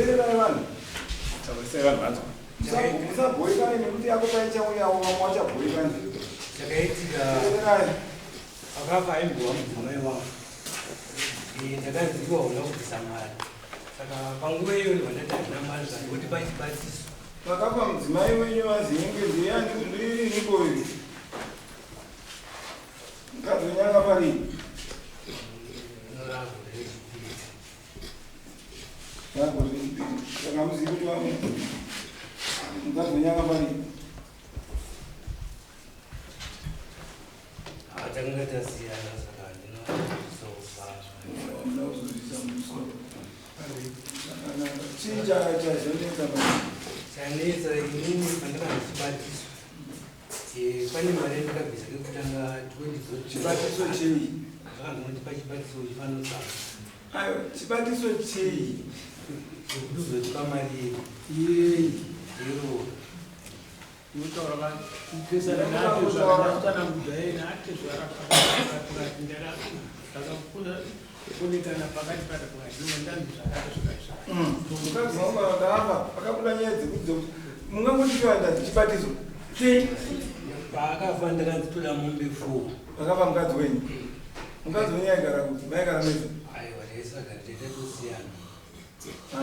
Terera vanhu. Takuseva vanhu. Musaboyekane nekuti yakupaicha uya wamwacha boyekane. Takaitika akafa aimbowa mudzimai wangu. Ndakanziwa una kubvisa mari. Saka panguva iyoyo vandati handina mari zvandoti pachibatiso. Pakafa mudzimai wenyu vazinge ndiyani ndiri nikoyo. Mukadzonyanga pari. Saka muzivi kuti vamwe mukadzonyanga pari. Takanga tasiyana saka ndinozofa. Munozozvisa musoro. Chii chazonetsa pari? Chanetsa inini pandakandichibatiso. Pane mari yandakabvisa kekutanga 20 Chibatiso chei? Zvakandinoti pachibatiso chifanosaka. Ayo, chibatiso chei? Kuduzotipa mari yero. Unotaura vanhu kupesana nato zvakatana mudhaini ati zvakapakatindara zvakakura kuonekana pakati pata pakazvinwa ndani zvakati zvakazvaka. Mukadzoma vakafa pakabuda nyaya dzekuti mungangoti chivandazi chibatiso chei? Paakafa ndakanzitoda mombe 4. Pakafa mukadzi wenyu. Mukadzi wenyu aigara kuti maigara mezi? Aiwa taisagara taitosiyana.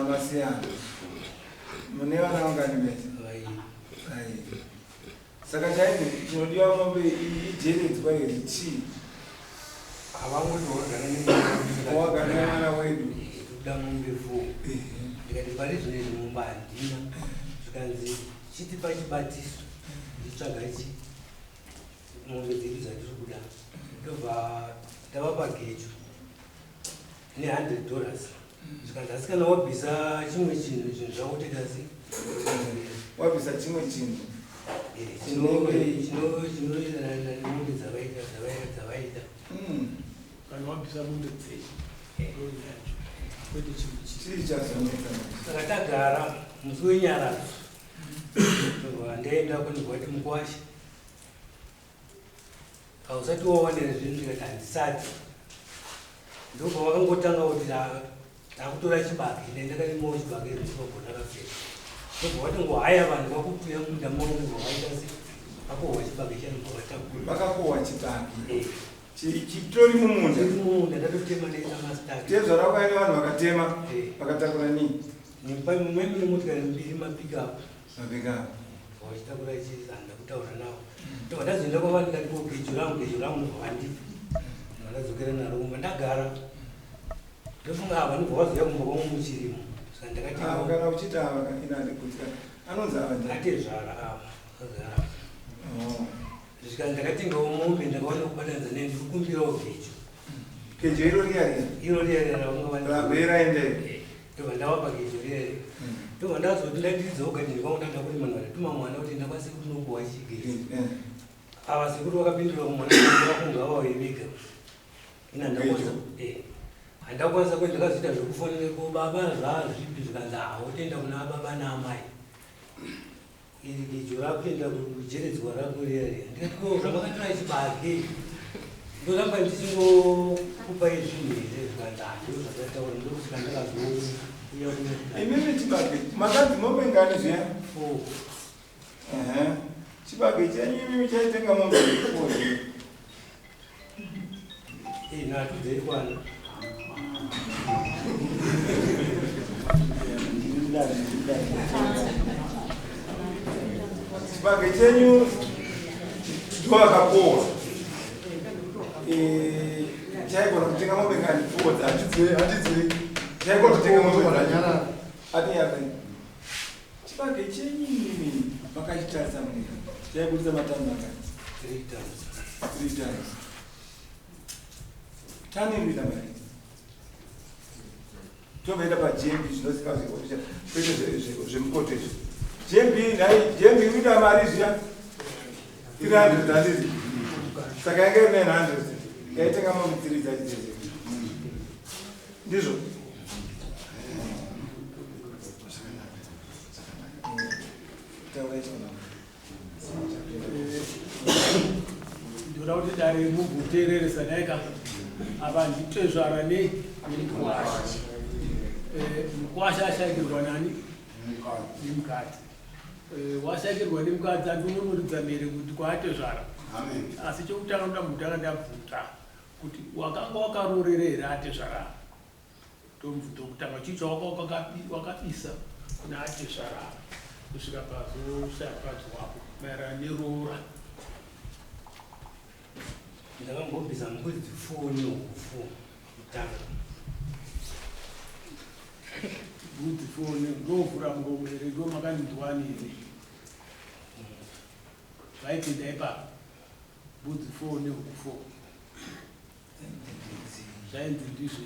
Masiyana. Mune vana vangani mezi? Saka chaizvo chinodiwa mombe ijeredzwa here chii? Wagara nemwana wedu. Toda mombe 4. Ndikati pari zvinezvi mumba handina. Zvikanzi chiti pachibatiso nditsvaga mombe dzedu dzatiri kuda. Ndobva tava pagejo ne$100. Zvikanzi asi kana wabvisa chimwe chinhu zvinhu zvakutekazi. Wabvisa chimwe chinhu chinoenderana nemombe dzavaita. Kana wabvisa mombe dzeshe kwete chimwe chii chazonetsa? Saka tagara musi wenyaradzo. Ndaenda kundigwati mukwasha. Kausati waonera zvinhu ndikati handisati. Ndobva vakangotanga kuti takutora chibage. Ndakanimawo chibage risoko ndakapfeka. Ndobva vati ngohaya vanhu vakutuya munda maungu vakaita se vakohwa chibage changu vakatakura. Vakakohwa chibage. Chitori mumunda. Ndatotema nesamasitaki. Tezva rakaine vanhu vakatema vakatakura nii? Mumwe mune motikari 2 mapikapu. Mapikapu. Vachitakura chizanda kutaura navo. Ndobva ndazoenda kwavari ndikati gejo rangu ndobva vandipa. Ndadzokera naro kumba ndagara. Ndofunga vanobva vazoya kumba kwamwe muchirimo. Saka ndakati kana uchita inani kuti anonzi ava atezvara akagara. Zvikanzi ndakatengawo mombe ndakaona kubatanidza naye ndikukumbirawo gejo. Gejo iro riya ravangavaraende. Ndobva ndavapa gejo riya. Ndobva ndazoti ndatiridzawo gadheni kwangu ndanda kuti munhu arituma mwana kuti ndakwanise kuti nokuhwa chigejo. Ava sekuti wakapindura kumwana wakunga vauye vega. Ina ndakwanisa handakwanisa kuti ndakazoita zvekufonera kubaba zvazvipi zvikanzi wotoenda kuna baba naamai. Iri gejo rakuenda kujeredzwa rako riya riya. Ndikati ko zvamakatora chibage. Ndoramba ndichingokupai zvinhu here zvikanzi handiro zvakataura ndokusvika ndakazouya kuna. Imimi chibage makadzi mombe ngani zviya? 4. Chibage chenyu imimi chaitenga mombe 4. Nhatu dzeikwana. Chibage chenyu ndoakakohwa. Chaigona kutenga mombe ngani 4 hatidzei. Chaigona kutenga mombe ngani. Chibage chenyu imimi makachitarisa munyika. Chaibudisa matanho akati 3 times. Tani rita mari. Tovaenda paJMB zvinosika kwete zvemukoto izvo. JMB rita mari zviya 300 handiti. Saka yanga iri 900. Yaitenga mombe 3 dzachizeze. Ndizvo. ndoda kuti dare mugutereresa naika ava nditezvara nemukwasha Washashakirwa nani? Nimukadzi. Washakirwa nimukadzi andinomuridza mere kuti kwaate zvara. Asi chokutanga ndamutanga ndabvunza kuti wakanga wakarorera here ate zvara. Tomubvunza kutanga chicho wakabisa kuna ate zvara kusvika pazoshapadzwapo maererano neroora. Ndakambobvisa mbudzi 4 nehuku 4 kutanga. Mbudzi 4 ndovhura muromo here ndomakandinzwani here. Zvaitenda ipapo mbudzi 4 nehuku 4 zvainzi ndizvo.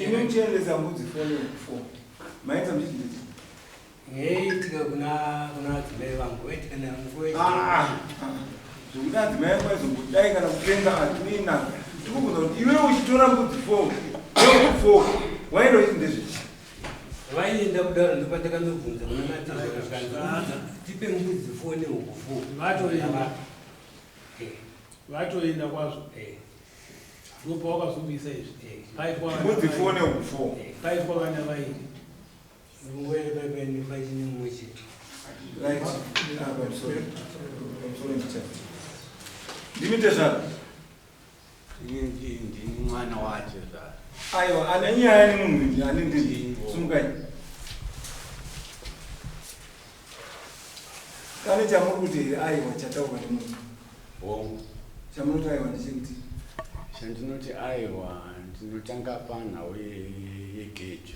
Ine muchiendesa mbudzi 4 nehuku 4 maita muchidii? Yaitika kuna adzimai vangu waitika nanguwe. Zvekuda adzimai vangu vaizongudai kana kutenga adimina. Tikubvunza kuti iwe uchitora mbudzi 4 nehuku 4 waenda uchiti ndezvechi? Vaienda kudaro ndopandakandobvunza kuna Natizha tipe mbudzi 4 nehuku 4. Vatoenda kwazvo. Ndipo wakazobisa izvi. Mbudzi 4 nehuku 4 paitwa vana vairi. Nguwe pepeni pachine mumwe chete. Right. I'm sorry, Mr. Ndimite zvaro. Ndini mwana wacho zvaro. Aiwa, ane nyaya nemunhu ane ndini. Sumukai. Kane chamuri kuti aiwa chataurwa nemunhu. Bongo. Chamunoti aiwa ndechekuti. Chandinoti aiwa ndinotanga panhau yegejo.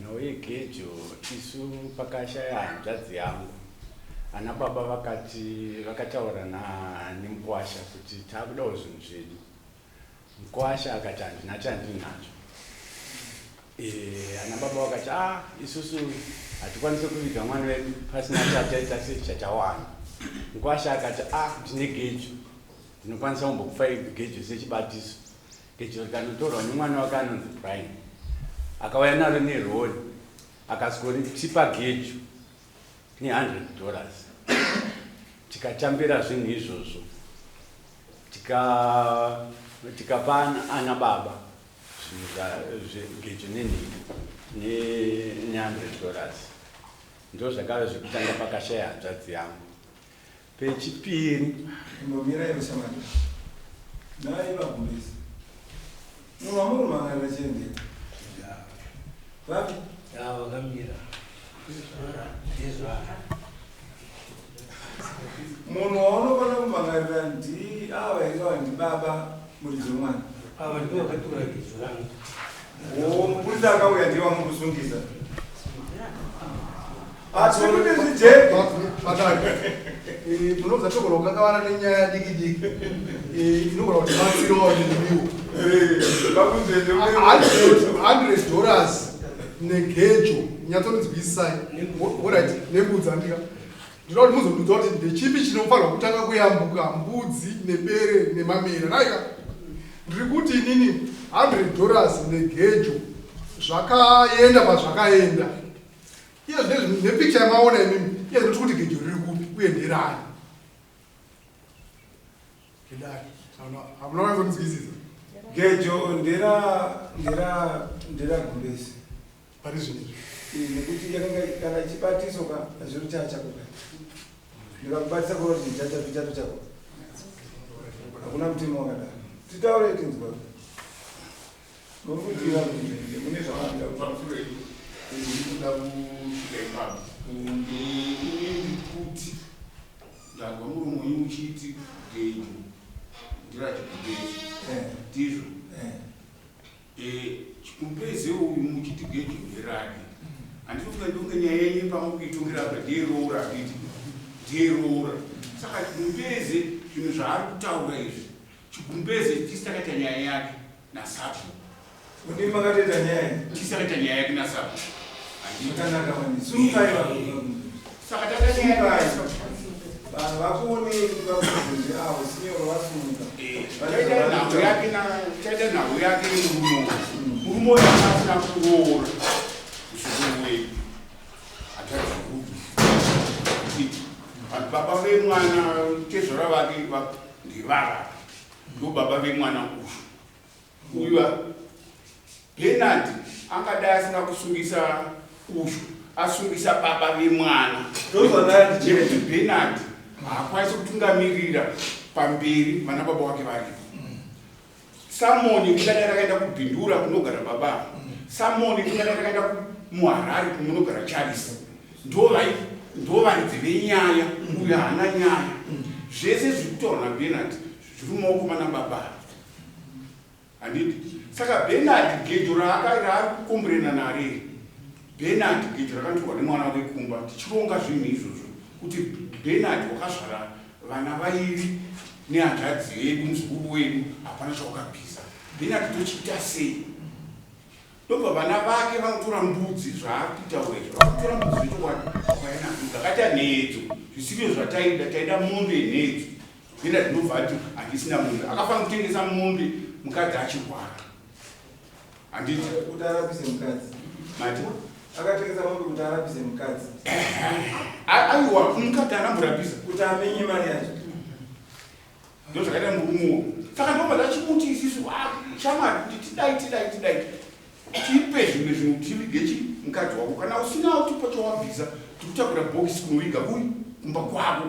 Nhau yegejo isu pakashaya hanzvadzi yangu. Ana baba vakataura nemukwasha kuti takudawo zvinhu zvedu. Mukwasha akati handina chandinacho. Ana baba vakati isusu hatikwanisi kuviga mwana wedu pasina chachaita sechachawana. Mukwasha akati ndine gejo. Ndinokwanisa kumbokupa gejo sechibatiso. Gejo rikanotorwa nemwana wake anonzi Brian. Akauya naro nerori akasikotipa gejo $100. Tikatambira zvinhu izvozvo. Tikapa ana baba gejo $100. Ndo zvakava zvekutanga pakashaya hanzvadzi yangu. Pechipiri Mbomira iwe shamani. Nai vagumisi. Munhu wamurumangana chiendera. Vapi? Vakamira. Munhu waunokona kumbangarira ndi ava ingawa ndi baba muridzi wemwana. Ava ndivo vakatora gejo rangu. Mupurisa akauya ndiye wamukusungisa. Tiri kuti zvijeke. Munobva togora kukangavana nenyaya diki-diki. Inogora kuti vatsirowo nemiwo. $100 negejo nyatsonzwisisai. Alright, nembudzi andika. Ndinoda kuti muzondudza kuti ndechipi chinofanirwa kutanga kuyambuka mbudzi nebere nemamera. Naika ndiri kuti inini $100 negejo zvakaenda pazvakaenda. Iye nepicture yamaona imimi iye zvinoti kuti gejo riri kupi uye nderani. Kedai hamuna kwanzonzwisisa. Gejo ndera gumbezi. Pari zvinezvi. Nekuti yakanga kana chibatiso zviro chachakuka. Ndikakubatisa kuti ndichachato chako. Hakuna mutemo wakadaro. Titaure tinzwa. Nokudziva kuti mune zvakapinda kuti ndangwa muri mwenyu muchiti gejo ndirachikumbezi ndizvo chikumbezi uyu muchiti gejo nderake handinofunga ndonge nyaya yenyu pamukuitongira apa ndeyeroora anditi ndeyeroora saka chikumbezi zvinhu zvaari kutaura izvi chikumbezi tisi takaita nyaya yake nasapo kuti makatoita nyaya tisi takaita nyaya yake nasapo zvakanaka maningi. Sumukai saka takanyaya vanhu vakuonei vabvunzi avo sinyoro vasumuka. Taita nhau yake nemurumo. Murumo yakasina kuroora usiku wedu. Ataita kuti vanhu baba vemwana tezvora vake ndivava. Ndo baba vemwana uyu. Uyu Bernard angadai asina kusungisa ushu, asungisa baba vemwana. Nekuti Bernard haakwanisi kutungamirira pamberi vana baba wake vari. Samoni kungadai rakaenda kubhindura kunogara baba. Samoni kungadai rakaenda kuMuharare kunogara Charles. Ndo varidzi venyaya, uyo haana nyaya. Zvese zviri kutaurwa naBernard zviri mumaoko mana baba. Handiti? Saka Bernard gejo raari kukomborena nare. Bernard gejo rakantorwa nemwana wake kumba. Tichironga zvinhu izvozvo kuti Bernard wakazvara vana vairi nehanzvadzi yedu, muzukuru wedu, hapana chawakabvisa. Bernard tochiita sei? Ndobva vana vake vanotora mbudzi zvaari kutaura izvo. Vanotora mbudzi zvechokwadi zvakaita nhedzo. Zvisivyo taida mombe nhedzo. Bernard ndobva ati handisina mombe. Akafanira kutengesa mombe mukadzi achirwara. Handiti? Kuti arapise mukadzi. Mati? Akatengesa mombe kuti arapise mukadzi. Aiwa, mukadzi anamurapisa. Kuti amenye mari yacho. Ndo zvakaita murumuwo. Saka ndobva tachimuti isisu shamari kuti tidai. Tipe zvimwe zvinhu tivige mukadzi wako. Kana usina utipo chawabvisa, tikutakura bhokisi kunoviga uyu kumba kwako.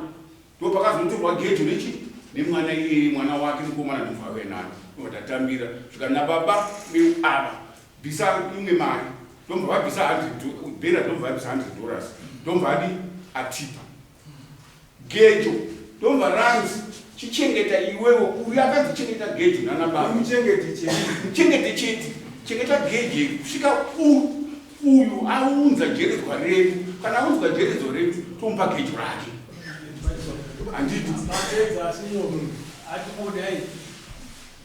Ndo pakazinotorwa gejo nemwana iye mwana wake mukomana ndobva venani. Ndobva tatambira. Zvikana baba ava bvisa imwe mari. Ndobva vabvisa $100. Bernard ndobva vabvisa $100. Ndobva adi atipa. Gejo ndobva ranzi chichengeta iwewo. Uyu akadzichengeta gejo nana baba. Muchengete chete. Chengeta geje kusvika uyu aunza jeredzwa redu. Kana aunzwa jeredzo redu tomupa gejo rake. Handiti? Mapedza asinyomu atibodai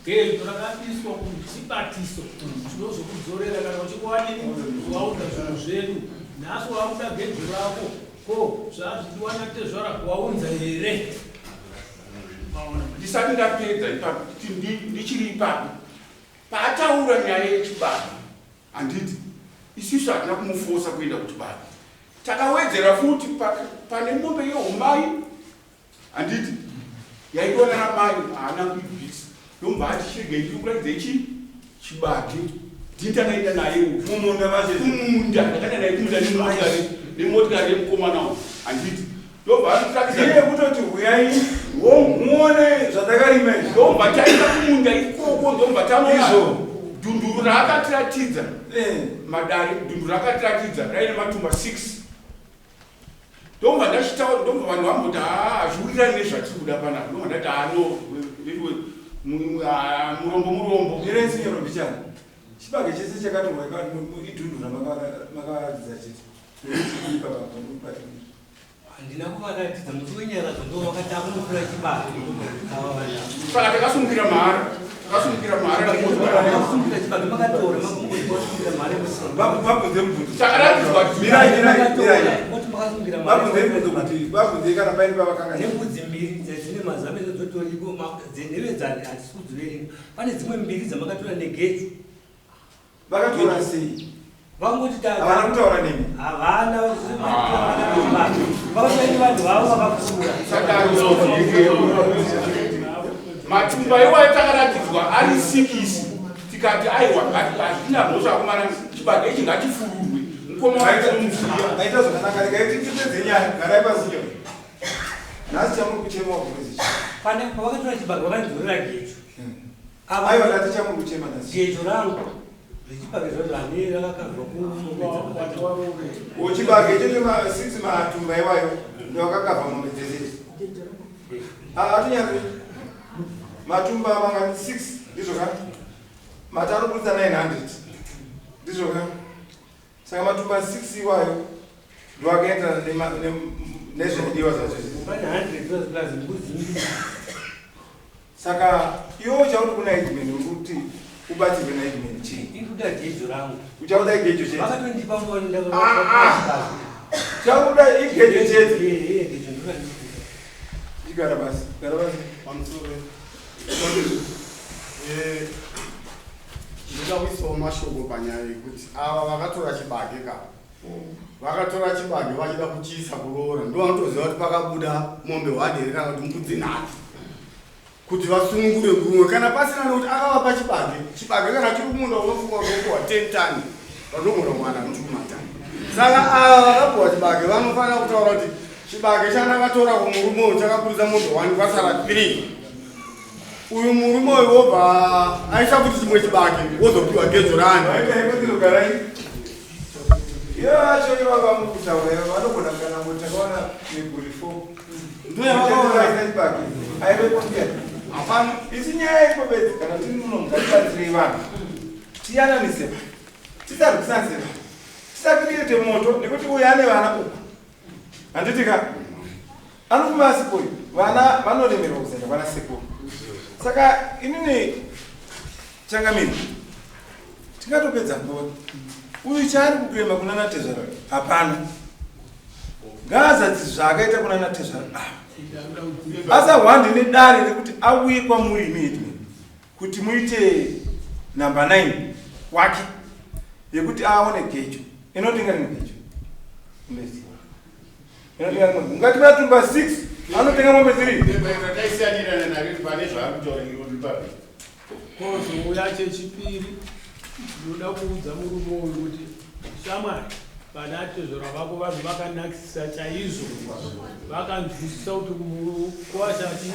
gejo rakapiswa kuchibatiso chinozokudzorera kana uchikuwanini wauda zvinhu zvedu. Nhasi wauda gejo rako ko zvazvidiwana tezvara kuwaunza here? Ndisati ndapedza ipapo ndichiri ipapo paataura nyaya yechibaba. Handiti? Isusu hatina kumufosa kuenda kuchibaba. Takawedzera futi pane mombe yeumai. Handiti? Yaitona namai haana kuibvisa. Ndomva ati chirigei ndikuratidze chibage. Nditanaenda naye mumunda vache. Mumunda ndakaenda naye kumunda nemotikari yemukomana uyu. Handiti? Ndomva ati iye kutoti huyai muone zvatakarima izvo. Ndomva taenda kumunda ikoko. Ndomva taona dunduru raakatiratidza. Madare dunduru raakatiratidza raine matumba 6. Ndomva ndachitaura, ndomva vanhu vamboti hazviwirirani nezvatiri kuda panapa. Ndomva ndati murombo. Irensinyoro mbichana. Chibage chese chakatorwa idundura makaratidza chete. Handina kuvaratidza musi wenyara ndo vakati akunokura chibage. Saka takasungirira mahara. Takasungirira chibage makatora makusungirira mari. Babvunze mubvunzo. Takaratidzwa Babvunze mubvunzo kuti babvunze kana paine pavakanga nembudzi mbiri dzine mazame dzotoriko dzenevedzani hatisi kudziverenga. Pane dzimwe mbiri dzamakatora negejo. vakatora sei? Vangoti havana kutaura nemi? havana vakatori vanhu vavo vakakura. matumba iwayo takaratidzwa ari 6. Tikati aiwa hazvina mhosva kumana chibage ichi ngachifururwe. Maita zvakanaka rekaititipedze nyaya garai pasinyo. Nhasi chamuri kuchema wagurezi. Pane pavakatora chibage vakanzorera gejo. Aiwa ndati chamuri kuchema nhasi. Gejo rangu zvechibage zvacho hane rakakavwa Uchibage checho 6 matumba iwayo ndowakakavha mombe dzese. Hatunyari matumba mangani 6 ndizvo ka? Matano kuita 900 ndizvo ka? Saka matumba 6 iwayo ndowakaenderana nezvinodiwa zvacho. pane 100 plus mbudzi mbiri. Saka iwo chauri kuna Edmund ukuthi ubathirwe na Edmund chini. Ikuda gejo rangu. Uchauda igejo chete. Vakatondipa mboni ndakati. Chauda igejo chete. Gejo ndorani. Igara basi. Gara basi. Pamusoro. Ndikawisawo mashoko panyaya yekuti ava vakatora chibage ka. Vakatora chibage vachida kuchiisa kuroora. Ndo vanotoziva kuti pakabuda mombe wadere kana kuti mbudzi 3. kuti vasungure ngurumwe kana pasina nokuti akavapa chibage kana chiri kumunda unofunga unopuwa 10 tani vanogona mwana muchukumatani saka ava vakapuwa chibage vanofanira kutaura kuti chibage chanakatora kumurume uyu chakakurisa munhu 1 kwasara 3 uyu murume uyu wobva aisa kuti chimwe chibage wozopiwa gedzo rani iyo vacho ivavamukutaura vanogona kana kuti takaona miguri 4 ndoyavakaonaibage aivekoia hapana isi nyaya yekobedzi kana tiri muno mukatibatsirei vanhu tiyananise tisarwisanise tisapirite moto nekuti uyu ane vana uku handitika anofuma sikuru vana vanoremerwa kuzaita vana sekuru saka inini changamiri tingatopedza ngoni uyu chaari kukurema kuna natezvara hapana ngaazadzisi zvaakaita kuna natezvara asahwandi nedare rekuti auye kwamuri immediately kuti muite number 9 wake yekuti aone gecho inotenga rimwe gecho ungati vatumba 6 anotenga mombe 3 kozouya chechipiri ndoda kuudza murume uyu kuti shamwari vana tezvera vako vanhu vakanakisisa chaizvo vakanzwisisa kuti kuwashati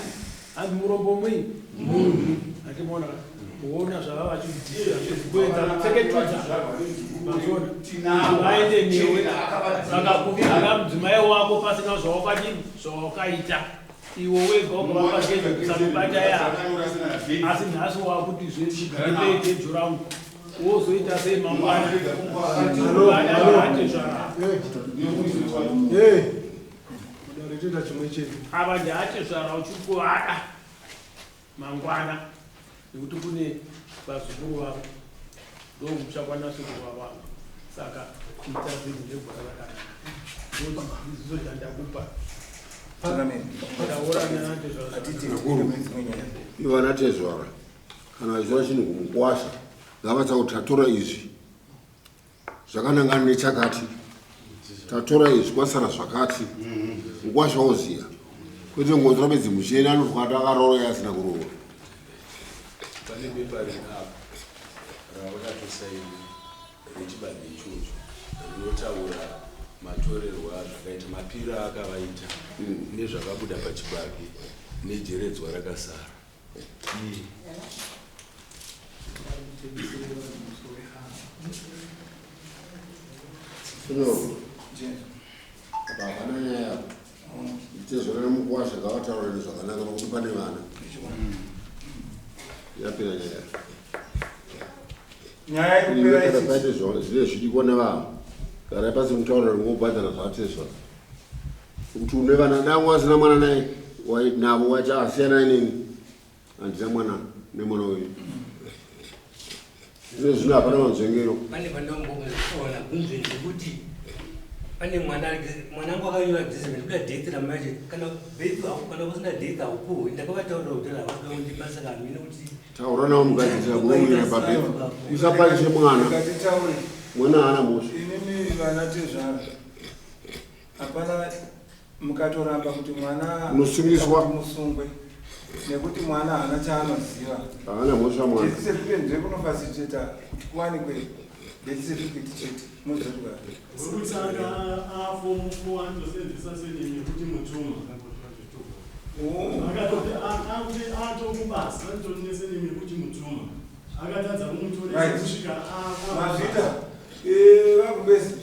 hanzi murombo mwii munhu hatimona kuona zvava vachidzidzira zvezikuedza kupfeketudza mazona vaende newe vakakuvira mudzimai wako pasina zvawakadini zvawakaita iwo wega ukavapagezva kusamubata yavo asi nhasi wakuti zvechigarepeegedzo rangu wozoita sei mangwana ava ndeatezvara uchikuvada mangwana nekuti kune vazukuru vavo ndokuchakwanasukuru vavanhu saka ita zvinhu zvegora rakanaka izizo zvandakupa ivana tezvara kana vachiva chinhu kumukwasha ngavatsa kuti tatora izvi zvakanangana nechakati tatora izvi kwasara zvakati mukwasha woziya kwete ngonzi rapedzi mucheni anotwata akaroora asina kuroora pane bepa rinapa ravakatosaini rechibage ichocho rinotaura matorerwo azvakaita mapira akavaita nezvakabuda pachibage nejeredzwa rakasara hapana nyaya tezvora mukwasha gavataura nezvakanaka nokuti pane vana yapera nyaya zvine zvidikwa nevanhu gara pasi mutaura rimobhadhara zvatezva kuti une vana damwe asina mwana naye navo wacha asiyana inini handina mwana nemwana uyu zvine zvino hapana manzvengero pane pandaomboona kunzve zvekuti pane mwanangu akanyora dzizimeni kuda date ramache kana kusina date aupuhwe ndakavataurira kuti havakaundipasaka hamine kuti taura navo mukadzitira kunomira papepa usapanishe mwana mwana haana mosha inini vana tezvara hapana mukatoramba kuti mwana unosungiswa musungwe nekuti mwana haana chaanoziva haana mosha mwana death certificate kunofasiteta kuti kuwanikwe death certificate chete muzorwa urikutsanga afomu 4 andosenzesa senini kuti mutuma akatoti atokubasa anitonesenimi kuti mutuma akatadza kumutoresvika mazvita vakumbesi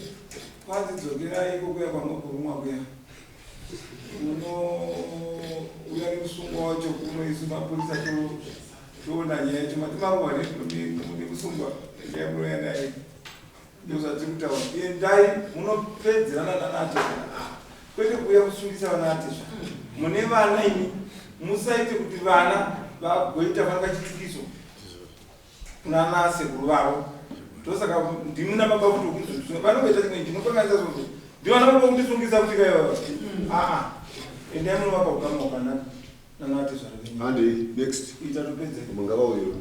kwanzidzokerai kokuya kwamagurumwa kuya uya nemusungwa wacho kunoisu mapurisa toona nyaya yacho matimangwani nemusungwa yamunoyanaye ndozvati kutaura endai munopedzerana nanate kwete kuuya kusungisa vana atezva mune vana imi musaite kuti vana vagoita vangachitikiso kunanasekuru vavo ndosaka ndimuna baba kuti ukunzwa vanongoita chimwe chinokanganisa zvozvo ndivana baba kundisungisa kuti kaiva endai munovaka ukama hwakanaka nanate zvarohandi next ita topedzeka mungava uyo